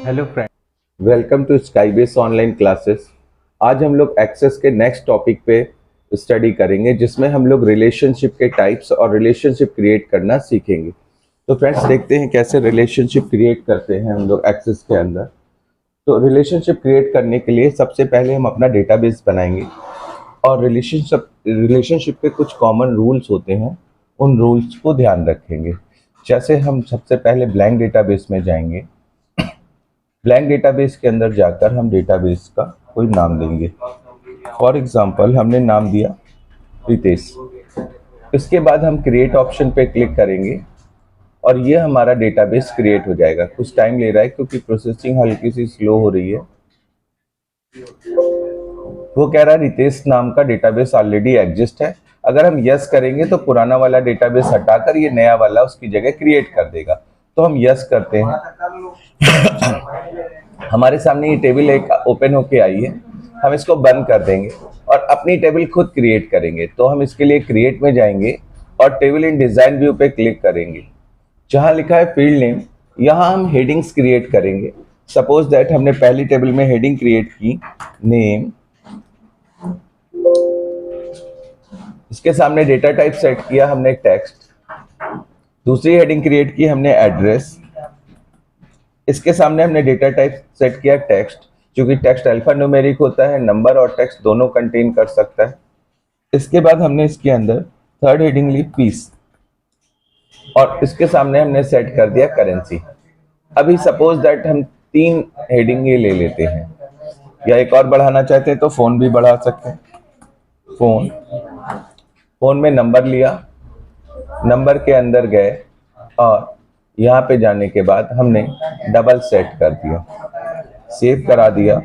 Hello friend. Welcome to Skybase online classes. आज हम लोग एक्सेस के नेक्स्ट टॉपिक पे स्टडी करेंगे जिसमें हम लोग रिलेशनशिप के टाइप्स और रिलेशनशिप क्रिएट करना सीखेंगे। तो फ्रेंड्स देखते हैं कैसे रिलेशनशिप क्रिएट करते हैं हम लोग एक्सेस के अंदर। तो रिलेशनशिप क्रिएट करने के लिए सबसे पहले हम अपना डेटाबेस बनाएंगे और रिलेशनशिप के कुछ कॉमन रूल्स होते हैं, उन रूल्स को ध्यान रखेंगे। जैसे हम सबसे पहले ब्लैंक डेटाबेस में जाएंगे। ब्लैंक डेटाबेस के अंदर जाकर हम डेटाबेस का कोई नाम देंगे। फॉर एग्जांपल हमने नाम दिया रितेश। इसके बाद हम क्रिएट ऑप्शन पे क्लिक करेंगे और ये हमारा डेटाबेस क्रिएट हो जाएगा। कुछ टाइम ले रहा है क्योंकि प्रोसेसिंग हल्की सी स्लो हो रही है। वो कह रहा है रितेश नाम का डेटाबेस ऑलरेडी एग्जिस्ट है। अगर हम यस करेंगे तो पुराना वाला डेटाबेस हटाकर ये नया वाला उसकी जगह क्रिएट कर देगा। तो हम यस करते हैं। हमारे सामने ये टेबल एक ओपन होके आई है। हम इसको बंद कर देंगे और अपनी टेबल खुद क्रिएट करेंगे। तो हम इसके लिए क्रिएट में जाएंगे और टेबल इन डिजाइन व्यू पे क्लिक करेंगे। जहां लिखा है फील्ड नेम, यहां हम हेडिंग्स क्रिएट करेंगे। सपोज दैट हमने पहली टेबल में हेडिंग क्रिएट की नेम, इसके सामने डेटा टाइप सेट किया हमने टेक्स्ट। दूसरी हेडिंग क्रिएट की हमने एड्रेस, इसके सामने हमने डेटा टाइप सेट किया टेक्स्ट, क्योंकि टेक्स्ट अल्फा न्यूमेरिक होता है, नंबर और टेक्स्ट दोनों कंटेन कर सकता है। इसके बाद हमने इसके अंदर थर्ड हेडिंग ली पीस और इसके सामने हमने सेट कर दिया करेंसी। अभी सपोज दैट हम 3 हेडिंग ये ले लेते हैं या एक और बढ़ाना चाहते हैं तो फोन भी बढ़ा सकते हैं। फोन में नंबर लिया, नंबर के अंदर गए और यहाँ पे जाने के बाद हमने डबल सेट कर दिया, सेव करा दिया।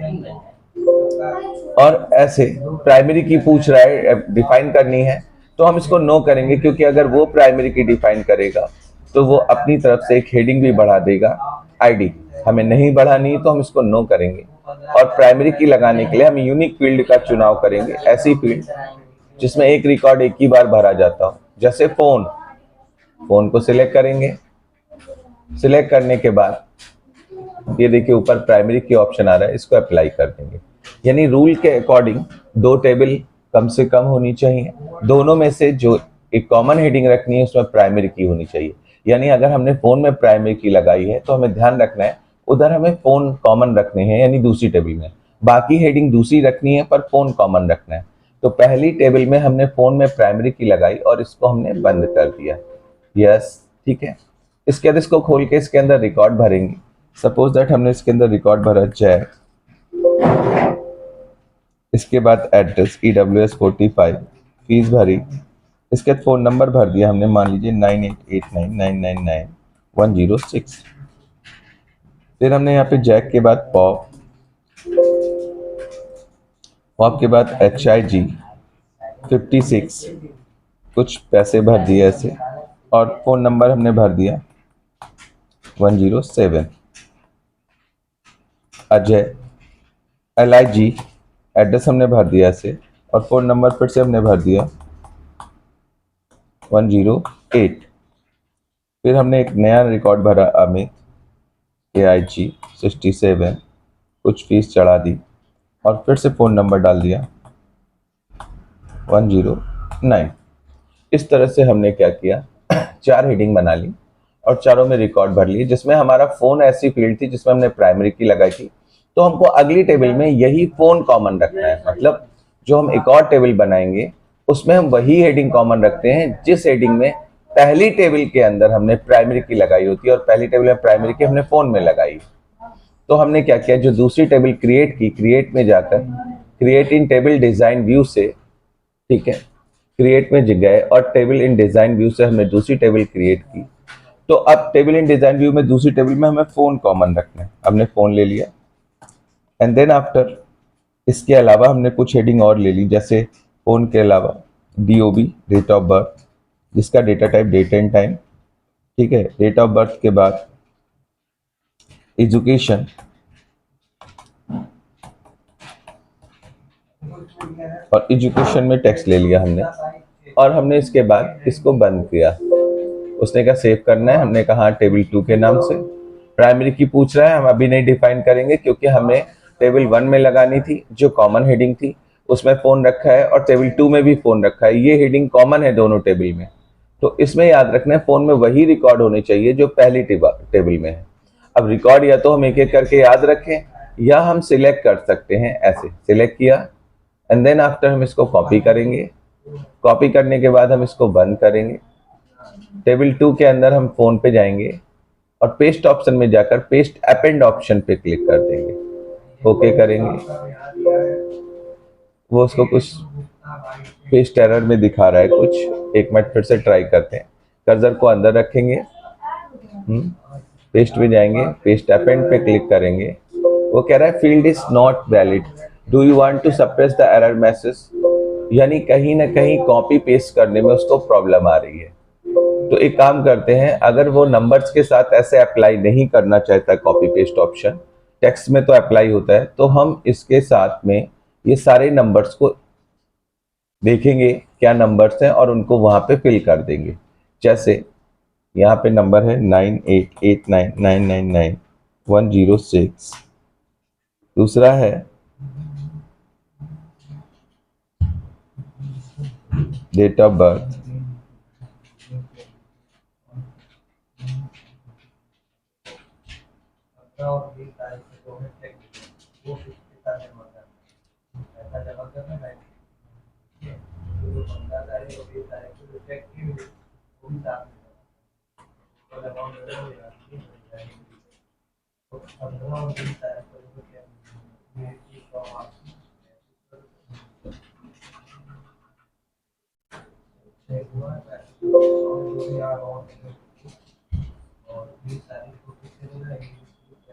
और ऐसे प्राइमरी की पूछ रहा है, डिफाइन करनी है तो हम इसको नो करेंगे, क्योंकि अगर वो प्राइमरी की डिफाइन करेगा तो वो अपनी तरफ से एक हेडिंग भी बढ़ा देगा। आईडी हमें नहीं बढ़ानी तो हम इसको नो करेंगे। और प्राइमरी की लगाने के लिए हम यूनिक फील्ड का चुनाव करेंगे, ऐसी फील्ड जिसमें एक रिकॉर्ड एक ही बार भरा जाता हो। जैसे फोन को सिलेक्ट करेंगे। सिलेक्ट करने के बाद ये देखिए ऊपर प्राइमरी की ऑप्शन आ रहा है, इसको अप्लाई कर देंगे। यानी रूल के अकॉर्डिंग 2 टेबल कम से कम होनी चाहिए, दोनों में से जो एक कॉमन हेडिंग रखनी है उसमें प्राइमरी की होनी चाहिए। यानी अगर हमने फोन में प्राइमरी की लगाई है तो हमें ध्यान रखना है उधर हमें फोन कॉमन रखने हैं, यानी दूसरी टेबल में। बाकी हेडिंग दूसरी रखनी है पर फोन कॉमन रखना है। तो पहली टेबल में हमने फोन में प्राइमरी की लगाई और इसको हमने बंद कर दिया। यस, ठीक है। इसके बाद इसको खोल के इसके अंदर रिकॉर्ड भरेंगे। सपोज दैट हमने इसके अंदर रिकॉर्ड भरा जय, इसके बाद एड्रेस EWS 45, फीस भरी, इसके बाद फोन नंबर भर दिया हमने, मान लीजिए 9889999106। फिर हमने यहाँ पे जैक के बाद पॉप के बाद HIG 56, कुछ पैसे भर दिए ऐसे और फोन नंबर हमने भर दिया 107। अजय LIG, एड्रेस हमने भर दिया ऐसे और फोन नंबर फिर से हमने भर दिया 108। फिर हमने एक नया रिकॉर्ड भरा अमित AIG 67, कुछ फीस चढ़ा दी और फिर से फ़ोन नंबर डाल दिया 109। इस तरह से हमने क्या किया, 4 हेडिंग बना ली और चारों में रिकॉर्ड भर लिए। जिसमें हमारा फ़ोन ऐसी फील्ड थी जिसमें हमने प्राइमरी की लगाई थी, तो हमको अगली टेबल में यही फ़ोन कॉमन रखना है। मतलब जो हम एक और टेबल बनाएंगे उसमें हम वही हेडिंग कॉमन रखते हैं जिस हेडिंग में पहली टेबल के अंदर हमने प्राइमरी की लगाई होती है और पहली टेबल में प्राइमरी की हमने फ़ोन में लगाई। तो हमने क्या किया, जो दूसरी टेबल क्रिएट की, क्रिएट में जाकर create in table design view से, ठीक है, क्रिएट में गए और टेबल इन डिजाइन व्यू से हमने दूसरी टेबल क्रिएट की। तो अब टेबल इन डिजाइन व्यू में दूसरी टेबल में हमें फोन कॉमन रखना है। हमने फोन ले लिया एंड देन आफ्टर इसके अलावा हमने कुछ हेडिंग और ले ली। जैसे फोन के अलावा DOB, डेट ऑफ बर्थ, जिसका data type date and time, ठीक है। डेट ऑफ बर्थ के बाद एजुकेशन और एजुकेशन में टेक्स्ट ले लिया हमने और हमने इसके बाद इसको बंद किया। उसने कहा सेव करना है, हमने कहा टेबल 2 के नाम से। प्राइमरी की पूछ रहा है, हम अभी नहीं डिफाइन करेंगे क्योंकि हमें टेबल 1 में लगानी थी जो कॉमन हेडिंग थी, उसमें फ़ोन रखा है और टेबल 2 में भी फ़ोन रखा है, ये हेडिंग कॉमन है दोनों टेबल में। तो इसमें याद रखना है फ़ोन में वही रिकॉर्ड होने चाहिए जो पहली टेबल में है। अब रिकॉर्ड या तो हम एक एक करके याद रखें या हम सिलेक्ट कर सकते हैं, ऐसे सिलेक्ट किया एंड देन आफ्टर हम इसको कॉपी करेंगे। कॉपी करने के बाद हम इसको बंद करेंगे। टेबल 2 के अंदर हम फ़ोन पे जाएंगे और पेस्ट ऑप्शन में जाकर पेस्ट अपेंड ऑप्शन पे क्लिक कर देंगे, ओके करेंगे। वो उसको कुछ पेस्ट एरर में दिखा रहा है कुछ, एक मिनट फिर से ट्राई करते हैं। कर्सर को अंदर रखेंगे, पेस्ट में जाएंगे, पेस्ट अपेंड पे क्लिक करेंगे। वो कह रहा है field is not valid, do you want to suppress the error message, यानी कहीं ना कहीं कॉपी पेस्ट करने में उसको प्रॉब्लम आ रही है। तो एक काम करते हैं, अगर वो नंबर्स के साथ ऐसे अप्लाई नहीं करना चाहता कॉपी पेस्ट ऑप्शन, टेक्स्ट में तो अप्लाई होता है, तो हम इसके साथ में ये सारे नंबर्स को देखेंगे क्या नंबर्स हैं और उनको वहां पे फिल कर देंगे। जैसे यहाँ पे नंबर है 9889999106, दूसरा है डेट ऑफ बर्थ,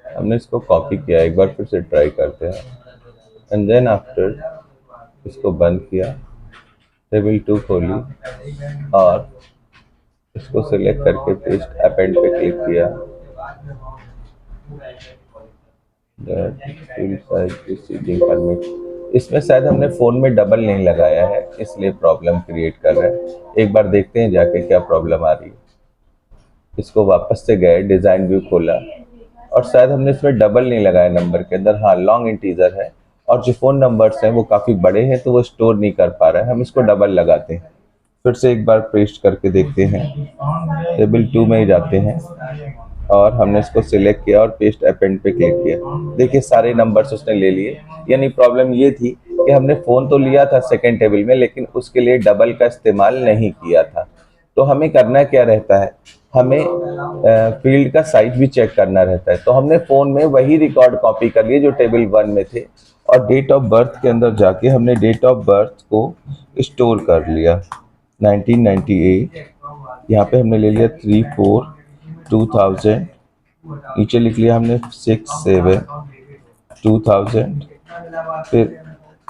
हमने इसको कॉपी किया, एक बार फिर से ट्राई करते हैं एंड देन आफ्टर इसको बंद किया, टेबल 2 खोली और इसको सिलेक्ट करके पेस्ट अपेंड पे क्लिक किया। इसमें शायद हमने फ़ोन में डबल नहीं लगाया है, इसलिए प्रॉब्लम क्रिएट कर रहा है। एक बार देखते हैं जाके क्या प्रॉब्लम आ रही है। इसको वापस से गए, डिज़ाइन व्यू खोला और शायद हमने इसमें डबल नहीं लगाया नंबर के अंदर, हाँ लॉन्ग इंटीजर है और जो फ़ोन नंबर्स हैं वो काफ़ी बड़े हैं तो वो स्टोर नहीं कर पा रहा है, हम इसको डबल लगाते हैं। फिर से एक बार पेस्ट करके देखते हैं, टेबल 2 में ही जाते हैं और हमने इसको सिलेक्ट किया और पेस्ट अपेंड पे क्लिक किया। देखिए सारे नंबर्स उसने ले लिए। यानी प्रॉब्लम ये थी कि हमने फ़ोन तो लिया था सेकेंड टेबल में, लेकिन उसके लिए डबल का इस्तेमाल नहीं किया था। तो हमें करना क्या रहता है, हमें फील्ड का साइज भी चेक करना रहता है। तो हमने फ़ोन में वही रिकॉर्ड कॉपी कर लिए जो टेबल 1 में थे और डेट ऑफ बर्थ के अंदर जाके हमने डेट ऑफ बर्थ को स्टोर कर लिया 1998। यहाँ पे हमने ले लिया 3/4/2000, नीचे लिख लिया हमने 6/7/2000, फिर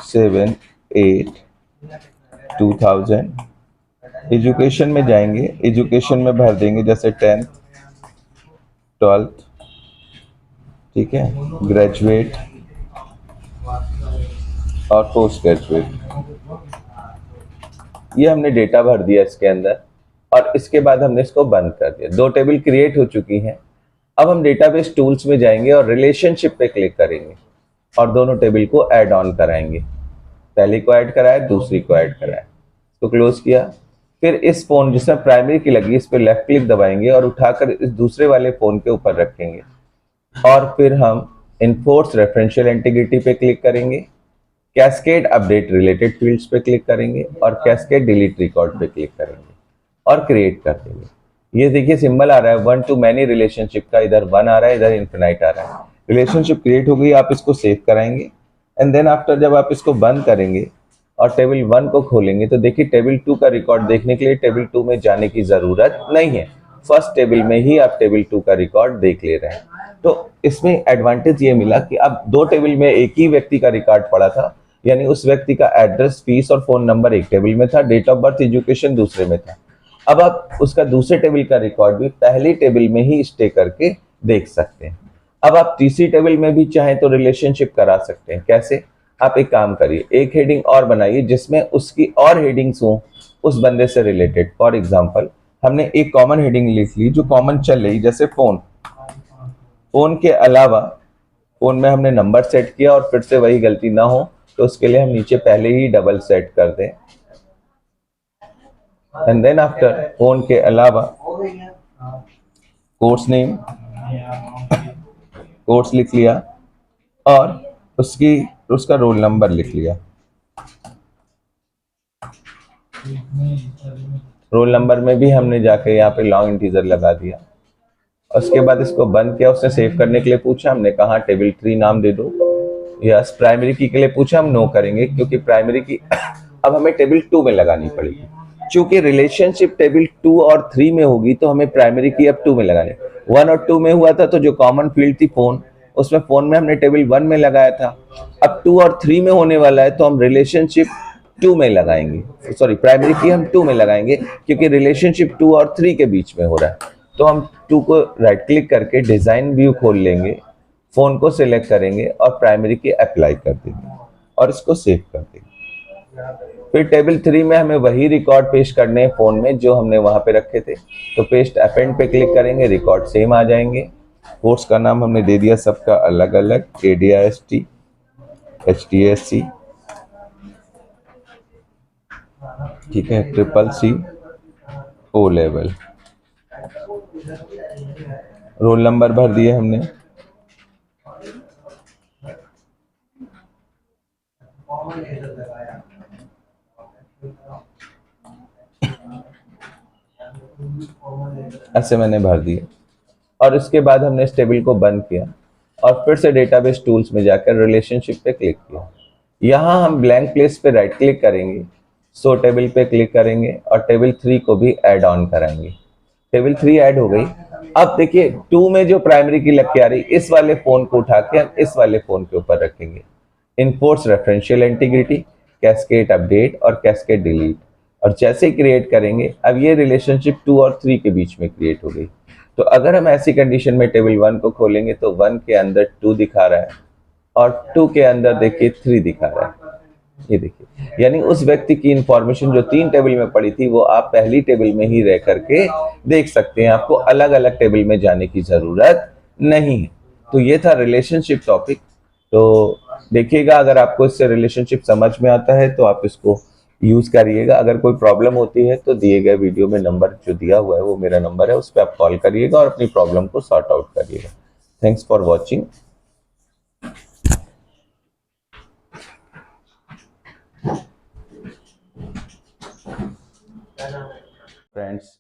7/8/2000। एजुकेशन में जाएंगे, एजुकेशन में भर देंगे जैसे 10th 12th, ठीक है, ग्रेजुएट और पोस्ट ग्रेजुएट, ये हमने डेटा भर दिया इसके अंदर और इसके बाद हमने इसको बंद कर दिया। 2 टेबल क्रिएट हो चुकी हैं। अब हम डेटाबेस टूल्स में जाएंगे और रिलेशनशिप पे क्लिक करेंगे और दोनों टेबल को ऐड ऑन कराएंगे। पहली को ऐड कराया, दूसरी को ऐड कराया, तो क्लोज किया। फिर इस फोन जिसमें प्राइमरी की लगी इस पर लेफ्ट क्लिक दबाएंगे और उठाकर इस दूसरे वाले फोन के ऊपर रखेंगे और फिर हम इनफोर्स रेफरेंशियल इंटीग्रिटी पे क्लिक करेंगे, कैस्केड अपडेट रिलेटेड फील्ड्स पे क्लिक करेंगे और कैस्केड डिलीट रिकॉर्ड पे क्लिक करेंगे और क्रिएट कर देंगे। ये देखिए सिंबल आ रहा है 1 to many रिलेशनशिप का, इधर 1 आ रहा है, इधर इन्फिनाइट आ रहा है। रिलेशनशिप क्रिएट हो गई, आप इसको सेव कराएंगे एंड देन आफ्टर जब आप इसको बंद करेंगे और टेबल 1 को खोलेंगे तो देखिए टेबल 2 का रिकॉर्ड देखने के लिए टेबल 2 में जाने की जरूरत नहीं है, फर्स्ट टेबल में ही आप टेबल 2 का रिकॉर्ड देख ले रहे हैं। तो इसमें एडवांटेज ये मिला कि अब 2 टेबल में एक ही व्यक्ति का रिकॉर्ड पड़ा था, यानी उस व्यक्ति का एड्रेस, फीस और फोन नंबर एक टेबल में था, डेट ऑफ बर्थ, एजुकेशन दूसरे में था। अब आप उसका दूसरे टेबल का रिकॉर्ड भी पहली टेबल में ही स्टे करके देख सकते हैं। अब आप तीसरी टेबल में भी चाहें तो रिलेशनशिप करा सकते हैं। कैसे? आप एक काम करिए, एक हेडिंग और बनाइए जिसमें उसकी और हेडिंग्स हों उस बंदे से रिलेटेड। फॉर एग्जांपल हमने एक कॉमन हेडिंग लिख ली जो कॉमन चल रही, जैसे फोन फोन के अलावा फोन में हमने नंबर सेट किया और फिर से वही गलती ना हो तो उसके लिए हम नीचे पहले ही डबल सेट कर दें। एंड देन आफ्टर फोन के अलावा कोर्स नेम, कोर्स लिख लिया और उसका रोल नंबर लिख लिया। रोल नंबर में भी हमने जाके यहाँ पे लॉन्ग इंटीजर लगा दिया। उसके बाद इसको बंद किया। उसने सेव करने के लिए पूछा, हमने कहा टेबल 3 नाम दे दो। यस, प्राइमरी की के लिए पूछा, हम नो करेंगे क्योंकि प्राइमरी की अब हमें टेबल 2 में लगानी पड़ेगी। चूंकि रिलेशनशिप टेबल 2 और 3 में होगी तो हमें प्राइमरी की अब 2 में लगानी। 1 और 2 में हुआ था तो जो कॉमन फील्ड थी फोन, उसमें फोन में हमने टेबल 1 में लगाया था। अब 2 और 3 में होने वाला है तो हम रिलेशनशिप 2 में लगाएंगे, सॉरी प्राइमरी की हम 2 में लगाएंगे क्योंकि रिलेशनशिप 2 और 3 के बीच में हो रहा है। तो हम 2 को राइट क्लिक करके डिजाइन व्यू खोल लेंगे, फोन को सिलेक्ट करेंगे और प्राइमरी की अप्लाई कर देंगे और इसको सेव कर देंगे। फिर टेबल 3 में हमें वही रिकॉर्ड पेस्ट करने हैं फोन में जो हमने वहां पे रखे थे। तो पेस्ट अपेंड पे क्लिक करेंगे, रिकॉर्ड सेम आ जाएंगे। कोर्स का नाम हमने दे दिया सबका अलग अलग, ADIST, HTSC, ठीक है, CCC, O level. Roll number भर दिए हमने। ऐसे मैंने भर दिए और उसके बाद हमने इस टेबल को बंद किया और फिर से डेटाबेस टूल्स में जाकर रिलेशनशिप पे क्लिक किया। यहाँ हम ब्लैंक प्लेस पे राइट क्लिक करेंगे, सो टेबल पे क्लिक करेंगे और टेबल 3 को भी ऐड ऑन कराएंगे। टेबल 3 ऐड हो गई। अब देखिए 2 में जो प्राइमरी की लग के आ रही, इस वाले फोन को उठा के हम इस वाले फोन के ऊपर रखेंगे। Enforce referential integrity, cascade update और कैस्केड डिलीट। और जैसे क्रिएट करेंगे अब ये रिलेशनशिप 2 और 3 के बीच में क्रिएट हो गई। तो अगर हम ऐसी कंडीशन में टेबल 1 को खोलेंगे तो 1 के अंदर 2 दिखा रहा है और 2 के अंदर देखिए 3 दिखा रहा है। ये देखिए, यानी उस व्यक्ति की इंफॉर्मेशन जो 3 टेबल में पड़ी थी वो आप पहली टेबल में ही रह करके देख सकते हैं, आपको अलग अलग टेबल में जाने की जरूरत नहीं है। तो ये था रिलेशनशिप टॉपिक। तो देखिएगा, अगर आपको इससे रिलेशनशिप समझ में आता है तो आप इसको यूज करिएगा। अगर कोई प्रॉब्लम होती है तो दिए गए वीडियो में नंबर जो दिया हुआ है वो मेरा नंबर है, उस पर आप कॉल करिएगा और अपनी प्रॉब्लम को सॉर्ट आउट करिएगा। Thanks for watching friends.